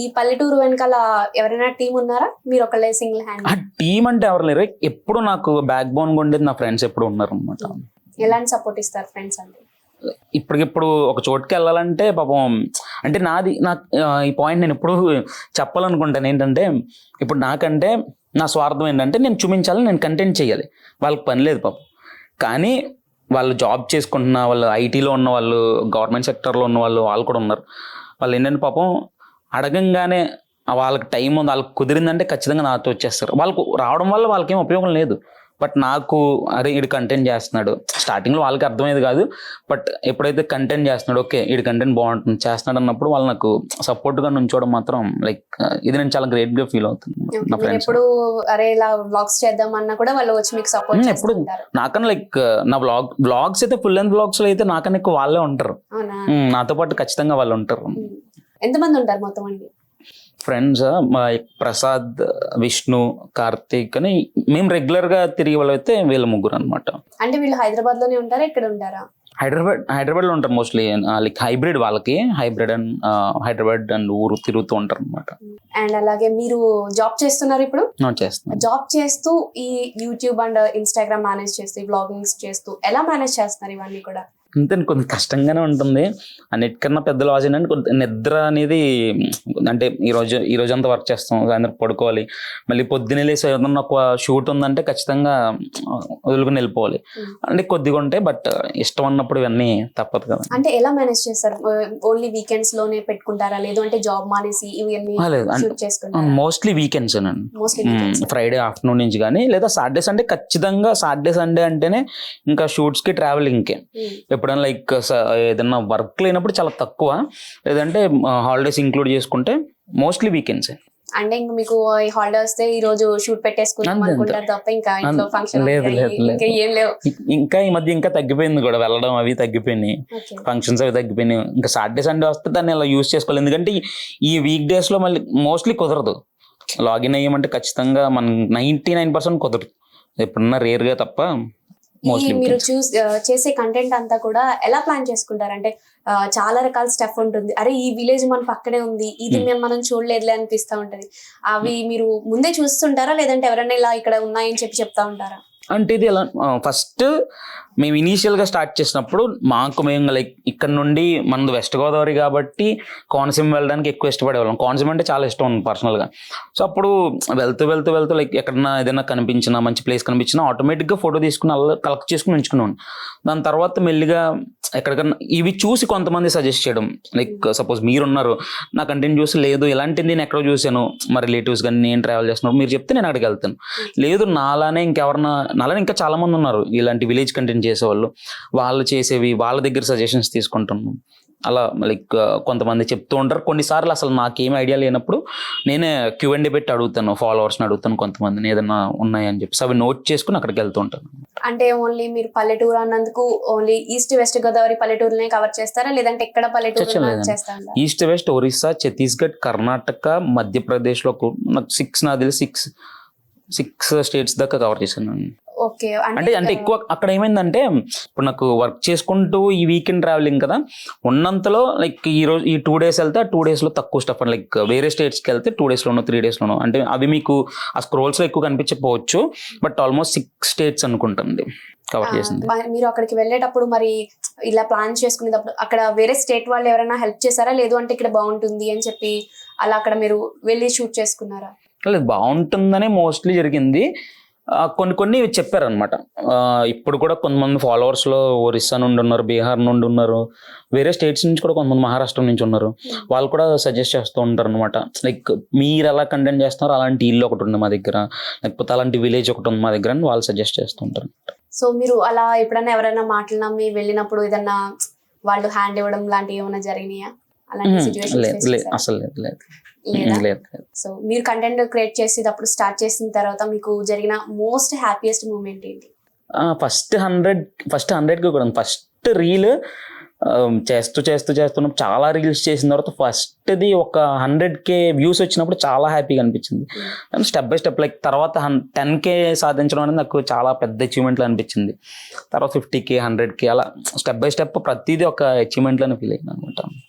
ఈ పల్లెటూరు వెనకాల ఎవరైనా టీం ఉన్నారా, మీరు ఒకళ్ళే సింగిల్ హ్యాండ్? ఆ టీం అంటే ఎవరు లేరు, ఎప్పుడు నాకు బ్యాక్ బోన్ ఉండేది నా ఫ్రెండ్స్ ఎప్పుడు ఉన్నారు అనమాట. ఎలాంటి సపోర్ట్ ఇస్తారు ఫ్రెండ్స్ అంటే? ఇప్పటికిప్పుడు ఒక చోటుకి వెళ్ళాలంటే పాపం అంటే ఈ పాయింట్ నేను ఎప్పుడు చెప్పాలనుకుంటాను ఏంటంటే, ఇప్పుడు నాకంటే నా స్వార్థం ఏంటంటే నేను చూపించాలి, నేను కంటెంట్ చేయాలి, వాళ్ళకి పని లేదు పాపం. కానీ వాళ్ళు జాబ్ చేసుకుంటున్న వాళ్ళు, ఐటీలో ఉన్న వాళ్ళు, గవర్నమెంట్ సెక్టర్లో ఉన్న వాళ్ళు కూడా ఉన్నారు. వాళ్ళు ఏంటంటే పాపం అడగంగానే వాళ్ళకి టైం ఉంది, వాళ్ళకి కుదిరిందంటే ఖచ్చితంగా నాతో వచ్చేస్తారు. వాళ్ళకు రావడం వల్ల వాళ్ళకేం ఉపయోగం లేదు, బట్ నాకు అరే వీడు కంటెంట్ చేస్తున్నాడు, స్టార్టింగ్లో వాళ్ళకి అర్థమయ్యేది కాదు, బట్ ఎప్పుడైతే కంటెంట్ చేస్తున్నాడు, ఓకే వీడి కంటెంట్ బాగుంటుంది చేస్తున్నాడు అన్నప్పుడు వాళ్ళు నాకు సపోర్ట్గా నుంచోవడం మాత్రం లైక్ ఇది నేను చాలా గ్రేట్గా ఫీల్ అవుతుంది. నా ఫ్రెండ్స్ ఎప్పుడు అరే ఇలా వ్లాగ్స్ చేద్దాం అన్నా కూడా వాళ్ళు వచ్చి మీకు సపోర్ట్ ఎప్పుడు నాకన్నా లైక్ నా వ్లాగ్స్ అయితే ఫుల్ లెంత్ వ్లాగ్స్ లో అయితే నాకన్నా ఎక్కువ వాళ్ళే ఉంటారు, నాతో పాటు ఖచ్చితంగా వాళ్ళు ఉంటారు. ఎంతమంది ఉంటారు మొత్తం అండి ఫ్రెండ్స్? ప్రసాద్, విష్ణు, కార్తీక్ అని మేము రెగ్యులర్ గా తిరిగే వాళ్ళు అయితే వీళ్ళ ముగ్గురు అనమాట. అంటే వీళ్ళు హైదరాబాద్ లోనే ఉంటారా, ఇక్కడ ఉంటారా? హైదరాబాద్ లో ఉంటారు మోస్ట్లీ, లైక్ హైబ్రిడ్ వాళ్ళకి, హైబ్రిడ్ అండ్ హైదరాబాద్ అండ్ ఊరు తిరుగుతూ ఉంటారు అనమాట. అండ్ అలాగే మీరు జాబ్ చేస్తున్నారు ఇప్పుడు? చేస్తున్నాను. జాబ్ చేస్తూ ఈ యూట్యూబ్ అండ్ ఇన్స్టాగ్రామ్ మేనేజ్ చేస్తూ, ఈ బ్లాగింగ్స్ చేస్తూ ఎలా మేనేజ్ చేస్తున్నారు ఇవన్నీ కూడా? అంతే కొంచెం కష్టంగానే ఉంటుంది. అన్నిటికన్నా పెద్ద లాస్ ఏంటంటే కొంచెం నిద్ర అనేది, అంటే ఈరోజు అంతా వర్క్ చేస్తాం, సాయంత్రం పడుకోవాలి, మళ్ళీ పొద్దున్నే లేసి ఏదన్నా ఒక షూట్ ఉందంటే ఖచ్చితంగా వదులుకుని వెళ్ళిపోవాలి. అంటే కొద్దిగా ఉంటాయి, బట్ ఇష్టం అన్నప్పుడు ఇవన్నీ తప్పదు కదా. అంటే ఎలా మేనేజ్ చేస్తారు? ఓన్లీ వీకెండ్స్ లోనే పెట్టుకుంటారా, లేదు అంటే జాబ్ మానేసి ఇవన్నీ షూట్ చేసుకుంటారా? మోస్ట్లీ వీకెండ్స్ అండి, ఫ్రైడే ఆఫ్టర్నూన్ నుంచి కానీ, లేదా సాటర్డే సండే, ఖచ్చితంగా సాటర్డే సండే అంటేనే ఇంకా షూట్స్ కి ట్రావెలింగ్కి. ఎప్పుడైనా లైక్ ఏదైనా వర్క్ లేనప్పుడు చాలా తక్కువ, లేదంటే హాలిడేస్ ఇంక్లూడ్ చేసుకుంటే మోస్ట్లీ వీకెండ్స్. అంటే ఇంకా మీకు ఈ హాలిడే వస్తే ఈ రోజు షూట్ పెట్టేసుకుంటాం అనుకుంటారు తప్ప ఇంకా ఇంట్లో ఫంక్షన్ లేదు. ఏం లేవు. ఇంకా ఈ మధ్య ఇంకా తగ్గిపోయింది కూడా, వెళ్ళడం అవి తగ్గిపోయినాయి, ఫంక్షన్స్ అవి తగ్గిపోయినాయి. ఇంకా సాటర్డే సండే వస్తే దాన్ని అలా యూజ్ చేసుకోవాలి, ఎందుకంటే ఈ వీక్ డేస్ లో మళ్ళీ మోస్ట్లీ కుదరదు. లాగిన్ అయ్యామంటే ఖచ్చితంగా మనం 99% కుదరదు, ఎప్పుడన్నా రేర్ గా తప్ప. మీరు చేసే కంటెంట్ అంతా కూడా ఎలా ప్లాన్ చేసుకుంటారు? అంటే చాలా రకాల స్టఫ్ ఉంటుంది, అరే ఈ విలేజ్ మన పక్కనే ఉంది, ఇది మనం చూడలేదులే అనిపిస్తా ఉంటది. అవి మీరు ముందే చూస్తుంటారా, లేదంటే ఎవరైనా ఇలా ఇక్కడ ఉన్నాయని చెప్తా ఉంటారా? అంటే ఇది ఎలా, ఫస్ట్ మేము ఇనీషియల్గా స్టార్ట్ చేసినప్పుడు మేము లైక్ ఇక్కడ నుండి మనది వెస్ట్ గోదావరి కాబట్టి కోనసీమ వెళ్ళడానికి ఎక్కువ ఇష్టపడేవాళ్ళం. కోనసీమ అంటే చాలా ఇష్టం ఉంది పర్సనల్గా. సో అప్పుడు వెళ్తూ లైక్ ఎక్కడన్నా ఏదైనా కనిపించినా, మంచి ప్లేస్ కనిపించినా ఆటోమేటిక్గా ఫోటో తీసుకుని కలెక్ట్ చేసుకుని ఉంచుకున్నాను. దాని తర్వాత మెల్లిగా ఎక్కడికన్నా ఇవి చూసి కొంతమంది సజెస్ట్ చేయడం, లైక్ సపోజ్ మీరున్నారు, నా కంటెంట్ చూసి లేదు ఇలాంటిది నేను ఎక్కడో చూసాను, మా రిలేటివ్స్ కానీ నేను ట్రావెల్ చేస్తున్నాను, మీరు చెప్తే నేను అక్కడికి వెళ్తాను. లేదు నాలానే ఇంకా చాలా మంది ఉన్నారు ఇలాంటి విలేజ్ కంటెంట్ చేసేవాళ్ళు, వాళ్ళు చేసేవి వాళ్ళ దగ్గర సజెషన్స్ తీసుకుంటున్నాను. అలా లైక్ కొంతమంది చెప్తూ ఉంటారు. కొన్నిసార్లు అసలు నాకేం ఐడియా లేనప్పుడు నేనే Q&A పెట్టి అడుగుతాను, ఫాలోవర్స్ని అడుగుతాను కొంతమందిని ఏదైనా ఉన్నాయని చెప్పేసి, అవి నోట్ చేసుకుని అక్కడికి వెళ్తూ ఉంటాను. అంటే ఓన్లీ మీరు పల్లెటూరు అన్నందుకు ఓన్లీ ఈస్ట్ వెస్ట్ గోదావరి పల్లెటూరునే కవర్ చేస్తారా, లేదంటే ఎక్కడ పల్లెటూరు చేస్తారా? ఈస్ట్ వెస్ట్, ఒరిస్సా, ఛత్తీస్గఢ్, కర్ణాటక, మధ్యప్రదేశ్లో నాకు 6 స్టేట్స్ దాకా కవర్ చేశాను. ఓకే. అంటే ఎక్కువ అక్కడ ఏమైందంటే, ఇప్పుడు నాకు వర్క్ చేసుకుంటూ ఈ వీకెండ్ ట్రావెలింగ్ కదా, ఉన్నంతలో లైక్ ఈ 2 days వెళ్తే ఆ 2 days లో తక్కువ స్టఫ్ అని, లైక్ వేరే స్టేట్స్కి వెళ్తే 2 days లోనో 3 days లోనో, అంటే అవి మీకు ఆ స్క్రోల్స్ లో ఎక్కువ కనిపించకపోవచ్చు, బట్ ఆల్మోస్ట్ 6 states అనుకుంటుంది కవర్ చేసింది. మీరు అక్కడికి వెళ్ళేటప్పుడు మరి ఇలా ప్లాన్ చేసుకునేటప్పుడు అక్కడ వేరే స్టేట్ వాళ్ళు ఎవరైనా హెల్ప్ చేశారా, లేదు అంటే ఇక్కడ బాగుంటుంది అని చెప్పి అలా అక్కడ మీరు వెళ్ళి షూట్ చేసుకున్నారా? లేదు, బాగుంటుందనే మోస్ట్లీ జరిగింది. కొన్ని చెప్పారనమాట. ఇప్పుడు కూడా కొంతమంది ఫాలోవర్స్లో ఒరిస్సా నుండి ఉన్నారు, బీహార్ నుండి ఉన్నారు, వేరే స్టేట్స్ నుంచి కూడా కొంతమంది మహారాష్ట్ర నుంచి ఉన్నారు. వాళ్ళు కూడా సజెస్ట్ చేస్తూ ఉంటారు అనమాట, లైక్ మీరు ఎలా కంటెంట్ చేస్తున్నారో అలాంటి ఇల్లు ఒకటి ఉంది మా దగ్గర, లేకపోతే అలాంటి విలేజ్ ఒకటి ఉంది మా దగ్గర అని వాళ్ళు సజెస్ట్ చేస్తూ ఉంటారు. సో మీరు అలా ఎప్పుడైనా ఎవరైనా మాటలు నమ్మి వెళ్ళినప్పుడు ఏదన్నా వాళ్ళు హ్యాండ్ ఇవ్వడం లాంటివి ఏమైనా జరిగినాయా? అసలు లేదు. సో మీరు కంటెంట్ క్రియేట్ చేసేటప్పుడు స్టార్ట్ చేసిన తర్వాత మీకు జరిగిన మోస్ట్ హ్యాపీయెస్ట్ మూమెంట్ ఏంటి? ఫస్ట్ 100కి కూడా ఫస్ట్ రీల్ చేస్తున్నప్పుడు చాలా రీల్స్ చేసిన తర్వాత ఫస్ట్ది ఒక 100K వ్యూస్ వచ్చినప్పుడు చాలా హ్యాపీగా అనిపించింది. స్టెప్ బై స్టెప్ లైక్ తర్వాత 10K సాధించడం అనేది నాకు చాలా పెద్ద అచీవ్మెంట్లో అనిపించింది. తర్వాత 50K 100K అలా స్టెప్ బై స్టెప్ ప్రతిదీ ఒక అచీవ్మెంట్లోనే ఫీల్ అయ్యింది అనమాట.